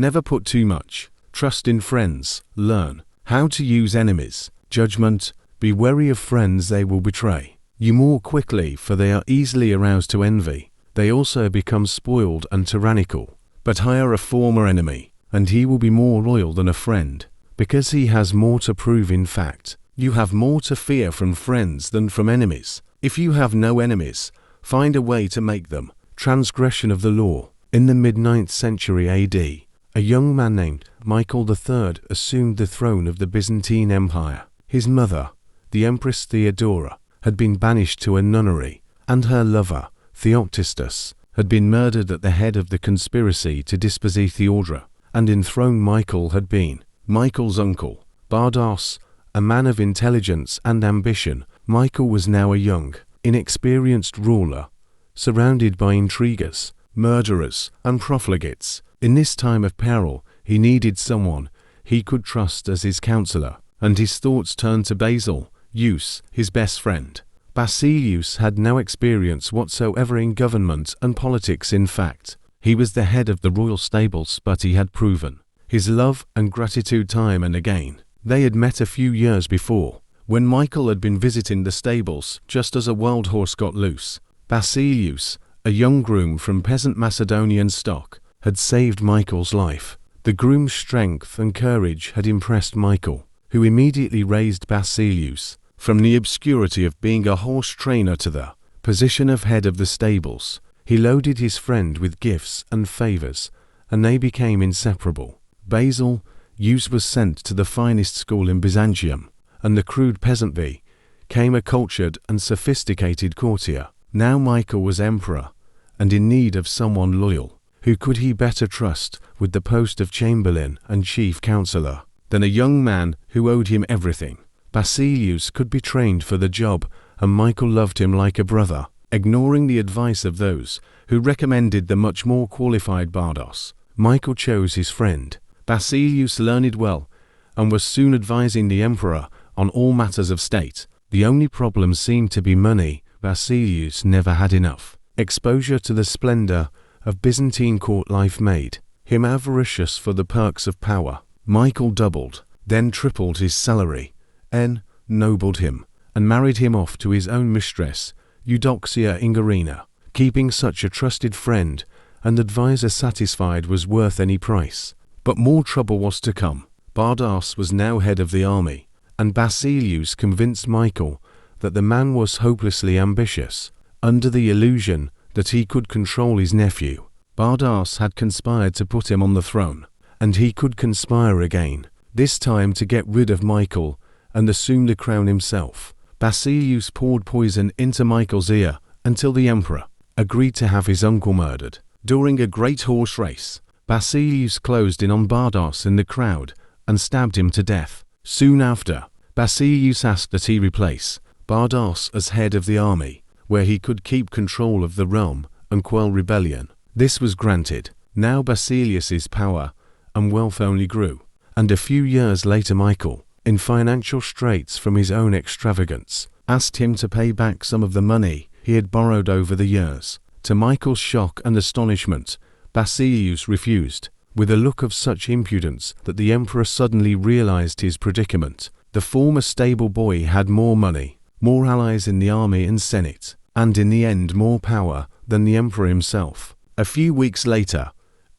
Never put too much trust in friends. Learn how to use enemies. Judgment. Be wary of friends, they will betray you more quickly, for they are easily aroused to envy. They also become spoiled and tyrannical. But hire a former enemy, and he will be more loyal than a friend, because he has more to prove. In fact, you have more to fear from friends than from enemies. If you have no enemies, find a way to make them. Transgression of the law. In the mid-9th century AD, a young man named Michael III assumed the throne of the Byzantine Empire. His mother, the Empress Theodora, had been banished to a nunnery, and her lover, Theoctistus, had been murdered at the head of the conspiracy to dispossess Theodora and enthrone Michael. Had been Michael's uncle, Bardas, a man of intelligence and ambition. Michael was now a young, inexperienced ruler, surrounded by intriguers, murderers, and profligates. In this time of peril, he needed someone he could trust as his counselor, and his thoughts turned to Basilius, his best friend. Basilius had no experience whatsoever in government and politics. In fact, he was the head of the royal stables, but he had proven his love and gratitude time and again. They had met a few years before, when Michael had been visiting the stables just as a wild horse got loose. Basilius, a young groom from peasant Macedonian stock, had saved Michael's life. The groom's strength and courage had impressed Michael, who immediately raised Basilius from the obscurity of being a horse trainer to the position of head of the stables. He loaded his friend with gifts and favors, and they became inseparable. Basilius was sent to the finest school in Byzantium, and the crude peasant became a cultured and sophisticated courtier. Now Michael was emperor, and in need of someone loyal. Who could he better trust with the post of chamberlain and chief counselor than a young man who owed him everything? Basilius could be trained for the job, and Michael loved him like a brother. Ignoring the advice of those who recommended the much more qualified Bardas, Michael chose his friend. Basilius learned well, and was soon advising the emperor on all matters of state. The only problem seemed to be money. Basilius never had enough. Exposure to the splendor of Byzantine court life made him avaricious for the perks of power. Michael doubled, then tripled his salary, ennobled him, and married him off to his own mistress, Eudoxia Ingarina. Keeping such a trusted friend and advisor satisfied was worth any price. But more trouble was to come. Bardas was now head of the army, and Basilius convinced Michael that the man was hopelessly ambitious. Under the illusion that he could control his nephew, Bardas had conspired to put him on the throne, and he could conspire again, this time to get rid of Michael and assume the crown himself. Basilius poured poison into Michael's ear until the emperor agreed to have his uncle murdered. During a great horse race, Basilius closed in on Bardas in the crowd and stabbed him to death. Soon after, Basilius asked that he replace Bardas as head of the army, where he could keep control of the realm and quell rebellion. This was granted. Now Basilius's power and wealth only grew, and a few years later Michael, in financial straits from his own extravagance, asked him to pay back some of the money he had borrowed over the years. To Michael's shock and astonishment, Basilius refused, with a look of such impudence that the emperor suddenly realized his predicament. The former stable boy had more money, more allies in the army and senate, and in the end more power than the emperor himself. A few weeks later,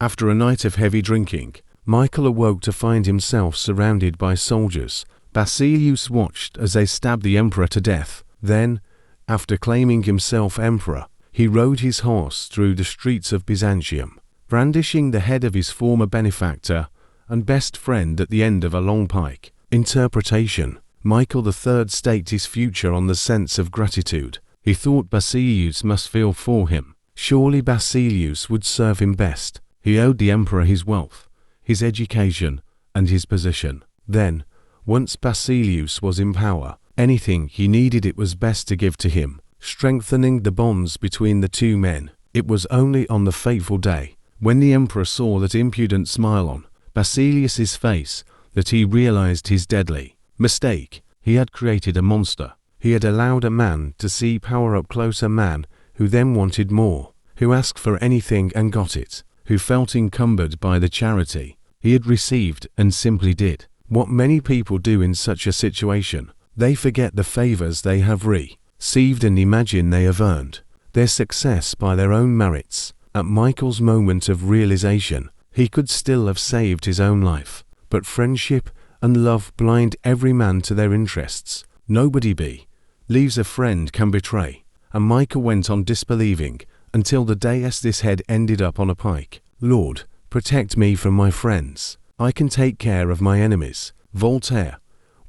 after a night of heavy drinking, Michael awoke to find himself surrounded by soldiers. Basilius watched as they stabbed the emperor to death. Then, after claiming himself emperor, he rode his horse through the streets of Byzantium, brandishing the head of his former benefactor and best friend at the end of a long pike. Interpretation: Michael III staked his future on the sense of gratitude. He thought Basilius must feel for him. Surely Basilius would serve him best. He owed the emperor his wealth, his education, and his position. Then, once Basilius was in power, anything he needed it was best to give to him, strengthening the bonds between the two men. It was only on the fateful day, when the emperor saw that impudent smile on Basilius's face, that he realized his deadly mistake. He had created a monster. He had allowed a man to see power up close, a man who then wanted more, who asked for anything and got it, who felt encumbered by the charity he had received and simply did what many people do in such a situation. They forget the favors they have received and imagine they have earned their success by their own merits. At Michael's moment of realization, he could still have saved his own life, but friendship and love blind every man to their interests. Nobody believes a friend can betray, and Michael went on disbelieving until the day as this head ended up on a pike. Lord, protect me from my friends. I can take care of my enemies. Voltaire,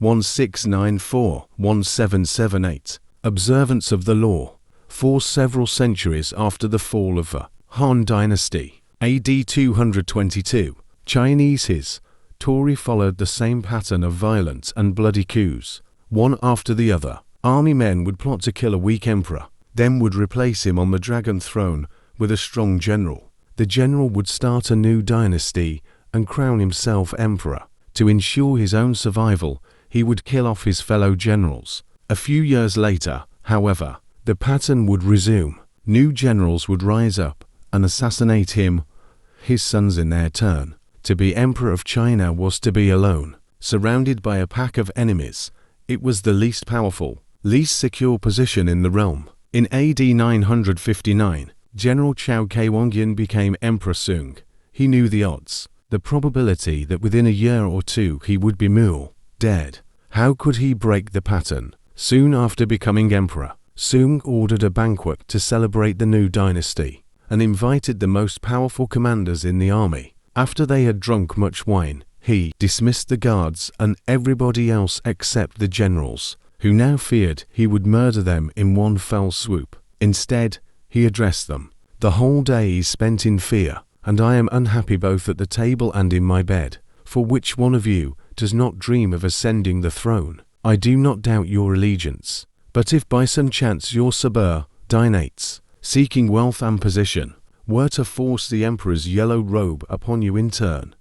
1694-1778. Observance of the law. For several centuries after the fall of the Han Dynasty, AD 222, Chinese Tory followed the same pattern of violent and bloody coups. One after the other, army men would plot to kill a weak emperor, then would replace him on the dragon throne with a strong general. The general would start a new dynasty and crown himself emperor. To ensure his own survival, he would kill off his fellow generals. A few years later, however, the pattern would resume. New generals would rise up and assassinate him, his sons in their turn. To be emperor of China was to be alone, surrounded by a pack of enemies. It was the least powerful, least secure position in the realm. In AD 959, General Chao Kaiwangyan became Emperor Sung. He knew the odds, the probability that within a year or two he would be dead. How could he break the pattern? Soon after becoming emperor, Sung ordered a banquet to celebrate the new dynasty, and invited the most powerful commanders in the army. After they had drunk much wine, he dismissed the guards and everybody else except the generals, who now feared he would murder them in one fell swoop. Instead, he addressed them. The whole day is spent in fear, and I am unhappy both at the table and in my bed. For which one of you does not dream of ascending the throne? I do not doubt your allegiance. But if by some chance your subordinates, seeking wealth and position, were to force the emperor's yellow robe upon you in turn,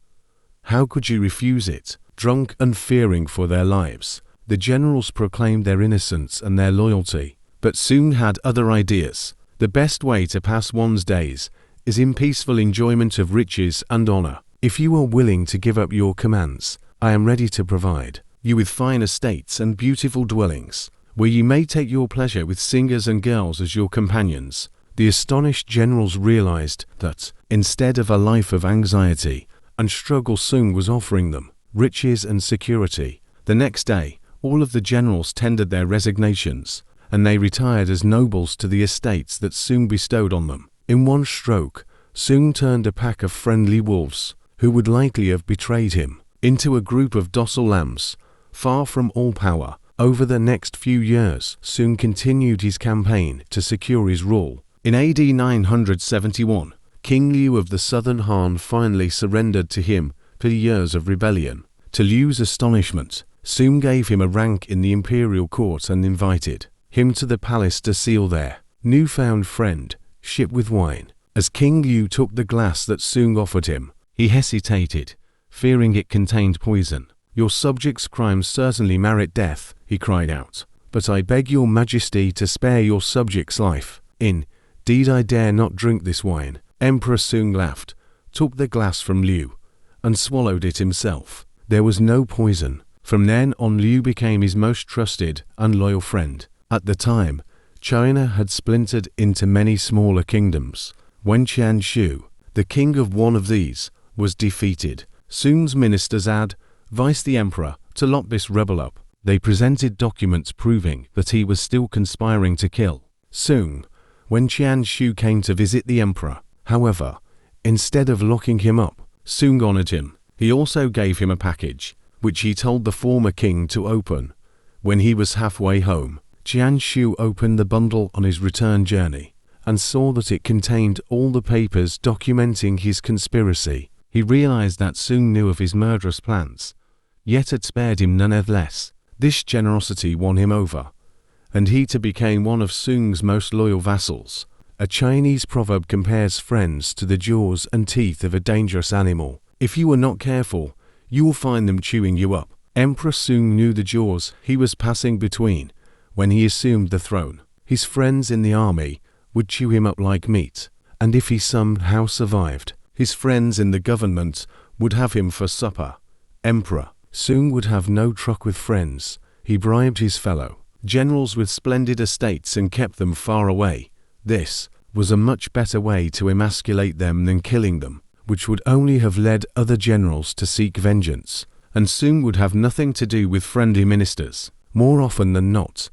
how could you refuse it? Drunk and fearing for their lives, the generals proclaimed their innocence and their loyalty, but soon had other ideas. The best way to pass one's days is in peaceful enjoyment of riches and honor. If you are willing to give up your commands, I am ready to provide you with fine estates and beautiful dwellings, where you may take your pleasure with singers and girls as your companions. The astonished generals realized that, instead of a life of anxiety and struggle, Sung was offering them riches and security. The next day, all of the generals tendered their resignations, and they retired as nobles to the estates that Sung bestowed on them. In one stroke, Sung turned a pack of friendly wolves, who would likely have betrayed him, into a group of docile lambs, far from all power. Over the next few years, Sung continued his campaign to secure his rule. In AD 971, King Liu of the southern Han finally surrendered to him for years of rebellion. To Liu's astonishment, Sung gave him a rank in the imperial court and invited him to the palace to seal their newfound friendship with wine. As King Liu took the glass that Sung offered him, he hesitated, fearing it contained poison. Your subjects' crimes certainly merit death, he cried out, but I beg your majesty to spare your subject's life. Indeed, I dare not drink this wine. Emperor Sung laughed, took the glass from Liu, and swallowed it himself. There was no poison. From then on, Liu became his most trusted and loyal friend. At the time, China had splintered into many smaller kingdoms. When Qian Shu, the king of one of these, was defeated, Sung's ministers advised the emperor to lock this rebel up. They presented documents proving that he was still conspiring to kill Sung. When Qian Shu came to visit the emperor, however, instead of locking him up, Sung honored him. He also gave him a package, which he told the former king to open. When he was halfway home, Qian Shu opened the bundle on his return journey and saw that it contained all the papers documenting his conspiracy. He realized that Sung knew of his murderous plans, yet had spared him nonetheless. This generosity won him over, and he too became one of Sung's most loyal vassals. A Chinese proverb compares friends to the jaws and teeth of a dangerous animal. If you are not careful, you will find them chewing you up. Emperor Sung knew the jaws he was passing between when he assumed the throne. His friends in the army would chew him up like meat, and if he somehow survived, His friends in the government would have him for supper. Emperor Sung would have no truck with friends. He bribed his fellow generals with splendid estates and kept them far away. This was a much better way to emasculate them than killing them, which would only have led other generals to seek vengeance. And Sung would have nothing to do with friendly ministers. More often than not,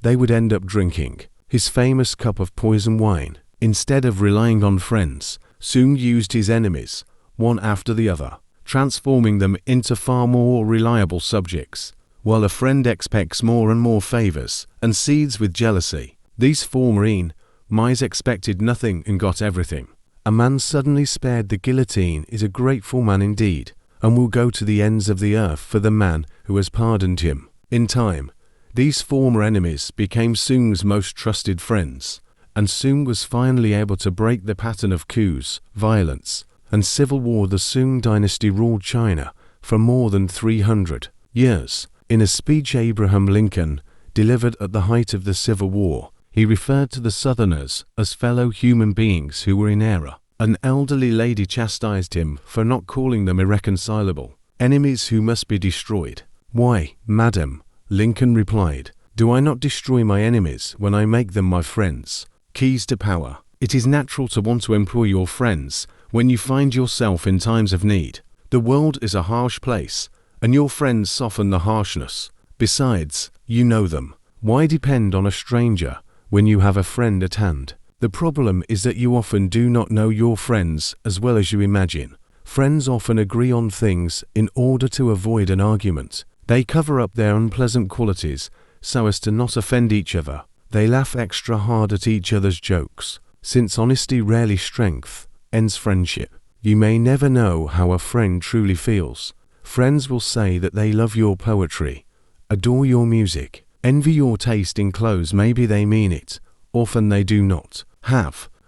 they would end up drinking his famous cup of poison wine. Instead of relying on friends, Sung used his enemies, one after the other, transforming them into far more reliable subjects. While a friend expects more and more favors and seethes with jealousy, these former mice expected nothing and got everything. A man suddenly spared the guillotine is a grateful man indeed, and will go to the ends of the earth for the man who has pardoned him. In time, these former enemies became Sung's most trusted friends, and Sung was finally able to break the pattern of coups, violence, and civil war. The Sung dynasty ruled China for more than 300 years. In a speech Abraham Lincoln delivered at the height of the Civil War, he referred to the Southerners as fellow human beings who were in error. An elderly lady chastised him for not calling them irreconcilable, enemies who must be destroyed. "Why, madam," Lincoln replied, "do I not destroy my enemies when I make them my friends?" Keys to power. It is natural to want to employ your friends when you find yourself in times of need. The world is a harsh place, and your friends soften the harshness. Besides, you know them. Why depend on a stranger when you have a friend at hand? The problem is that you often do not know your friends as well as you imagine. Friends often agree on things in order to avoid an argument. They cover up their unpleasant qualities so as to not offend each other. They laugh extra hard at each other's jokes. Since honesty rarely ends friendship, you may never know how a friend truly feels. Friends will say that they love your poetry, adore your music, envy your taste in clothes. Maybe they mean it. Often they do not.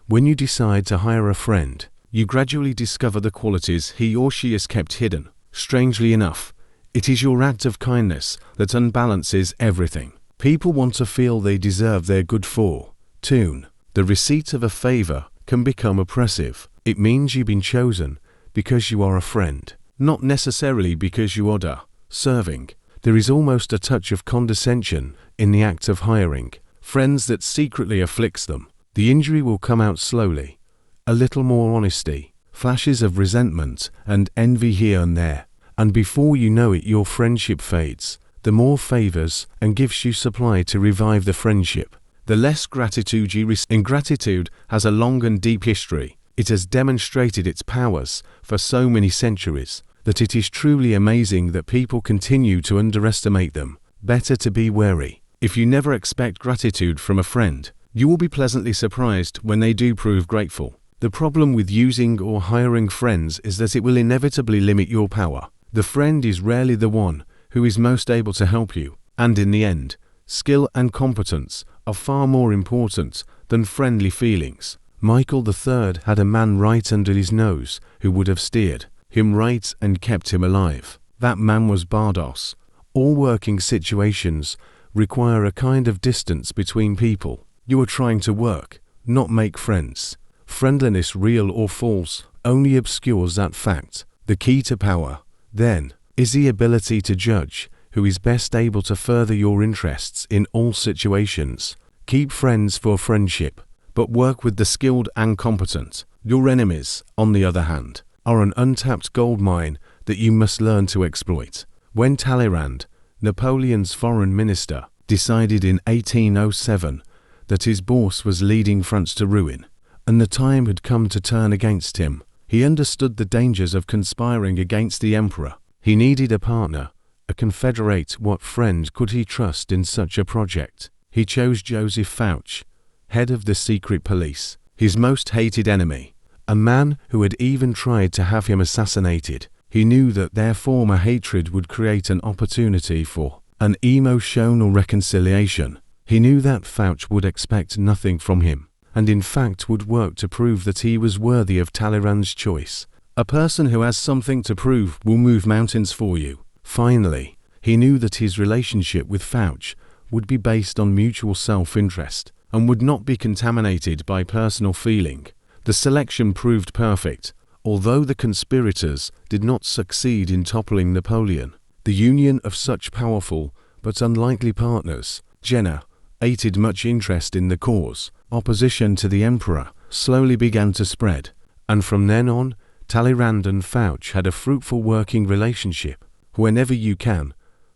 When you decide to hire a friend, you gradually discover the qualities he or she has kept hidden. Strangely enough, it is your act of kindness that unbalances everything. People want to feel they deserve their good fortune. The receipt of a favor can become oppressive. It means you've been chosen because you are a friend, not necessarily because you are serving. There is almost a touch of condescension in the act of hiring friends that secretly afflicts them. The injury will come out slowly. A little more honesty, flashes of resentment and envy here and there, and before you know it your friendship fades. The more favors and gifts you supply to revive the friendship, the less gratitude you receive. Ingratitude has a long and deep history. It has demonstrated its powers for so many centuries that it is truly amazing that people continue to underestimate them. Better to be wary. If you never expect gratitude from a friend, you will be pleasantly surprised when they do prove grateful. The problem with using or hiring friends is that it will inevitably limit your power. The friend is rarely the one who is most able to help you, and in the end, skill and competence are far more important than friendly feelings. Michael III had a man right under his nose who would have steered him right and kept him alive. That man was Bardos. All working situations require a kind of distance between people. You are trying to work, not make friends. Friendliness, real or false, only obscures that fact. The key to power, then, is the ability to judge who is best able to further your interests in all situations. Keep friends for friendship, but work with the skilled and competent. Your enemies, on the other hand, are an untapped gold mine that you must learn to exploit. When Talleyrand, Napoleon's foreign minister, decided in 1807 that his boss was leading France to ruin, and the time had come to turn against him, he understood the dangers of conspiring against the emperor. He needed a partner, a confederate. What friend could he trust in such a project? He chose Joseph Fouché, head of the secret police, his most hated enemy, a man who had even tried to have him assassinated. He knew that their former hatred would create an opportunity for an emotional reconciliation. He knew that Fouché would expect nothing from him, and in fact would work to prove that he was worthy of Talleyrand's choice. A person who has something to prove will move mountains for you. Finally, he knew that his relationship with Fouché would be based on mutual self-interest and would not be contaminated by personal feeling. The selection proved perfect. Although the conspirators did not succeed in toppling Napoleon, the union of such powerful but unlikely partners generated much interest in the cause. Opposition to the emperor slowly began to spread, and from then on, Talleyrand and Foch had a fruitful working relationship. Whenever you can,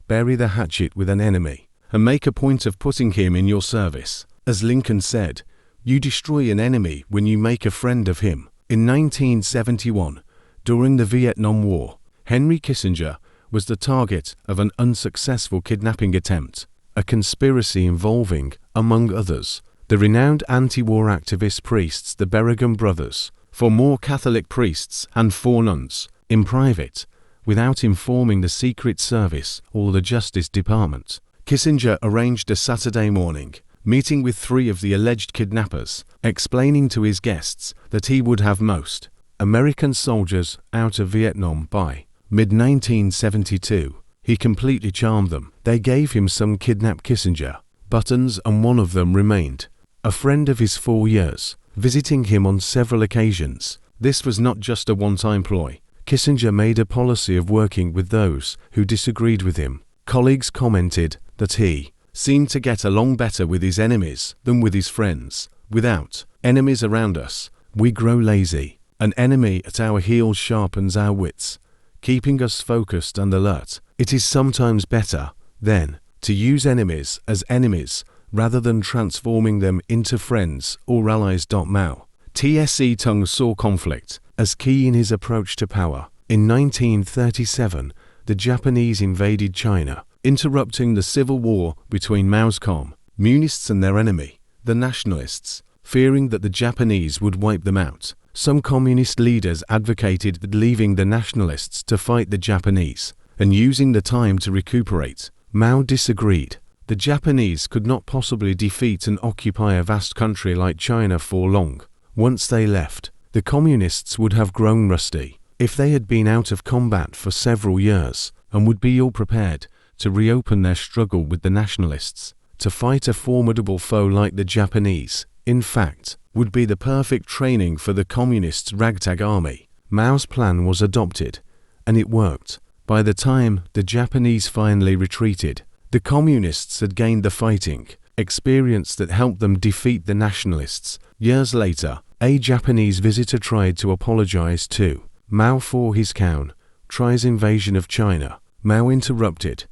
bury the hatchet with an enemy, and make a point of putting him in your service. As Lincoln said, you destroy an enemy when you make a friend of him. In 1971, during the Vietnam War, Henry Kissinger was the target of an unsuccessful kidnapping attempt, a conspiracy involving, among others, the renowned anti-war activist priests the Berrigan brothers, 4 more Catholic priests and 4 nuns, in private, without informing the Secret Service or the Justice Department. Kissinger arranged a Saturday morning meeting with 3 of the alleged kidnappers, explaining to his guests that he would have most American soldiers out of Vietnam by mid-1972. He completely charmed them. They gave him some kidnapped Kissinger buttons, and one of them remained a friend of his 4 years, visiting him on several occasions. This was not just a one-time ploy. Kissinger made a policy of working with those who disagreed with him. Colleagues commented that he seemed to get along better with his enemies than with his friends. Without enemies around us, we grow lazy. An enemy at our heels sharpens our wits, keeping us focused and alert. It is sometimes better, then, to use enemies as enemies rather than transforming them into friends or allies. Mao Tse Tung saw conflict as key in his approach to power. In 1937, the Japanese invaded China, interrupting the civil war between Mao's communists and their enemy, the nationalists. Fearing that the Japanese would wipe them out, some communist leaders advocated leaving the nationalists to fight the Japanese and using the time to recuperate. Mao disagreed. The Japanese could not possibly defeat and occupy a vast country like China for long. Once they left, the communists would have grown rusty. If they had been out of combat for several years and would be ill prepared to reopen their struggle with the nationalists, to fight a formidable foe like the Japanese, in fact, would be the perfect training for the communists' ragtag army. Mao's plan was adopted, and it worked. By the time the Japanese finally retreated, the communists had gained the fighting experience that helped them defeat the nationalists. Years later, a Japanese visitor tried to apologize to Mao for his country's invasion of China. Mao interrupted.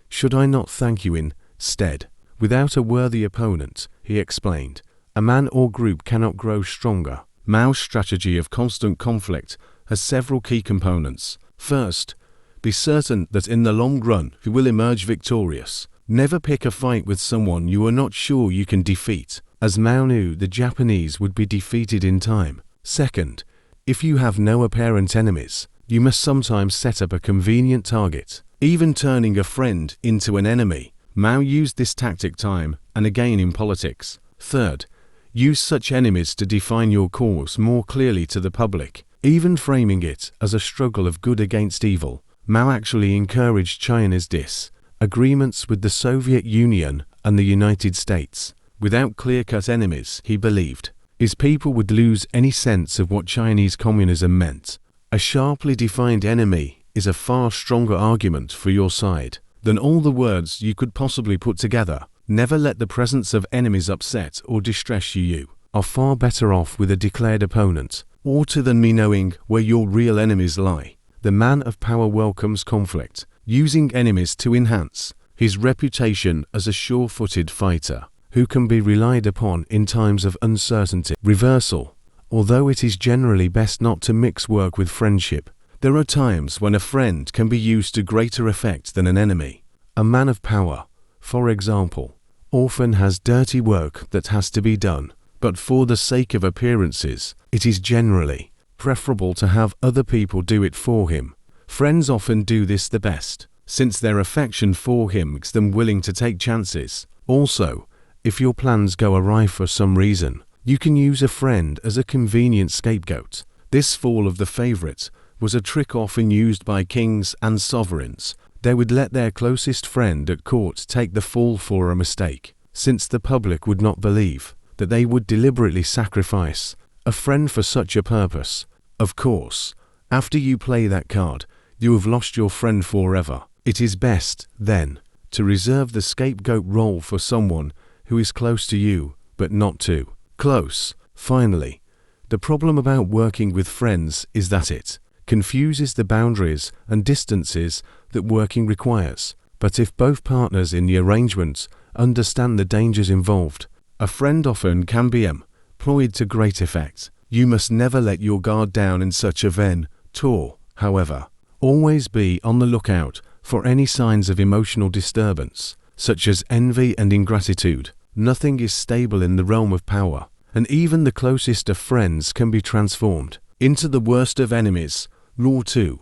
"Should I not thank you instead?" Without a worthy opponent, he explained, a man or group cannot grow stronger. Mao's strategy of constant conflict has several key components. First, be certain that in the long run you will emerge victorious. Never pick a fight with someone you are not sure you can defeat, as Mao knew the Japanese would be defeated in time. Second, if you have no apparent enemies, you must sometimes set up a convenient target, even turning a friend into an enemy. Mao used this tactic time and again in politics. Third, use such enemies to define your cause more clearly to the public, even framing it as a struggle of good against evil. Mao actually encouraged China's disagreements with the Soviet Union and the United States. Without clear-cut enemies, he believed, his people would lose any sense of what Chinese communism meant. A sharply defined enemy is a far stronger argument for your side than all the words you could possibly put together. Never let the presence of enemies upset or distress you. You are far better off with a declared opponent, or to than me knowing where your real enemies lie. The man of power welcomes conflict, using enemies to enhance his reputation as a sure-footed fighter who can be relied upon in times of uncertainty. Reversal. Although it is generally best not to mix work with friendship, there are times when a friend can be used to greater effect than an enemy. A man of power, for example, often has dirty work that has to be done, but for the sake of appearances, it is generally preferable to have other people do it for him. Friends often do this the best, since their affection for him makes them willing to take chances. Also, if your plans go awry for some reason, you can use a friend as a convenient scapegoat. This fall of the favorite was a trick often used by kings and sovereigns. They would let their closest friend at court take the fall for a mistake, since the public would not believe that they would deliberately sacrifice a friend for such a purpose. Of course, after you play that card, you have lost your friend forever. It is best, then, to reserve the scapegoat role for someone who is close to you, but not too close. Finally, the problem about working with friends is that it confuses the boundaries and distances that working requires. But if both partners in the arrangement understand the dangers involved, a friend often can be employed to great effect. You must never let your guard down in such a venture, however. Always be on the lookout for any signs of emotional disturbance, such as envy and ingratitude. Nothing is stable in the realm of power, and even the closest of friends can be transformed into the worst of enemies. Rule 2:15.